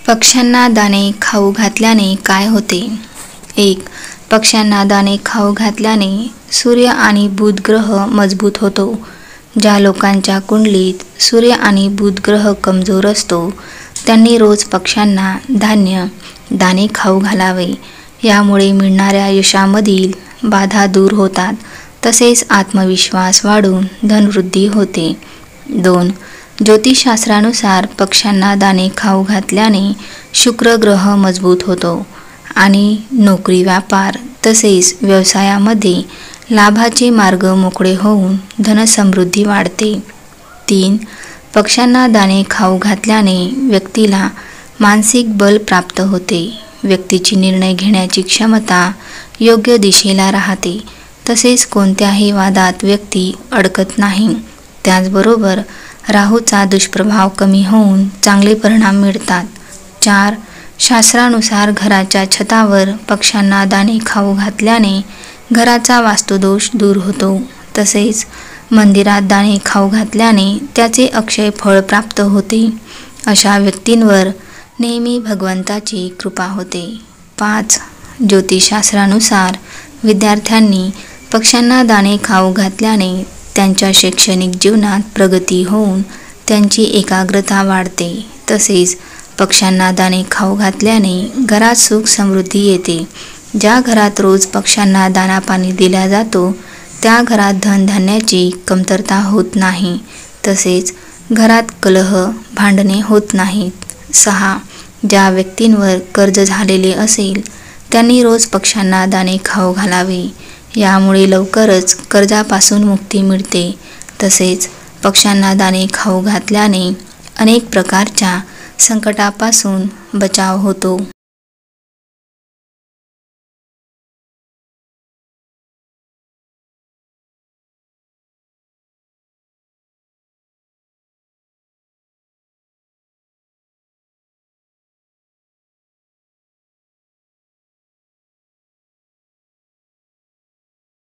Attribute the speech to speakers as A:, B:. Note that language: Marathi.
A: पक्ष्यांना दाणे खाऊ घातल्याने काय होते? 1. पक्ष्यांना दाणे खाऊ घातल्याने सूर्य आणि बुध ग्रह मजबूत होतो. ज्या लोकांच्या कुंडलीत सूर्य आणि बुध ग्रह कमजोर असतो त्यांनी रोज पक्ष्यांना धान्य, दाणे खाऊ घालावे. यामुळे मिळणाऱ्या यशामधील बाधा दूर होतात, तसेच आत्मविश्वास वाढून धनवृद्धी होते. 2. ज्योतिषशास्त्रानुसार पक्ष्यांना दाणे खाऊ घातल्याने शुक्र ग्रह मजबूत होतो आणि नोकरी, व्यापार तसेच व्यवसायामध्ये लाभाचे मार्ग मोकळे होऊन धनसमृद्धी वाढते. 3. पक्ष्यांना दाणे खाऊ घातल्याने व्यक्तीला मानसिक बल प्राप्त होते. व्यक्तीची निर्णय घेण्याची क्षमता योग्य दिशेला राहते, तसेच कोणत्याही वादात व्यक्ती अडकत नाही. त्याचबरोबर राहूचा दुष्प्रभाव कमी होऊन चांगले परिणाम मिळतात. 4. शास्त्रानुसार घराच्या छतावर पक्ष्यांना दाणे खाऊ घातल्याने घराचा वास्तुदोष दूर होतो. तसेच मंदिरात दाणे खाऊ घातल्याने त्याचे अक्षय फळ प्राप्त होते. अशा व्यक्तींवर नेहमी भगवंताची कृपा होते. 5. ज्योतिषशास्त्रानुसार विद्यार्थ्यांनी पक्ष्यांना दाणे खाऊ घातल्याने त्यांच्या शैक्षणिक जीवनात प्रगती होऊन त्यांची एकाग्रता वाढते. तसेच पक्ष्यांना दाणे खाऊ घातल्याने घरात सुख समृद्धी येते. ज्या घरात रोज पक्ष्यांना दाना पाणी दिला जातो त्या घरात धनधान्याची कमतरता होत नाही. तसेच घरात कलह, भांडणे होत नाहीत. 6. ज्या व्यक्तींवर कर्ज झालेले असेल त्यांनी रोज पक्ष्यांना दाणे खाऊ घालावे. यामुळे लवकरच कर्जापासून मुक्ती मिळते. तसेच पक्ष्यांना दाणे खाऊ घातल्याने अनेक प्रकारच्या संकटापासून बचाव होतो.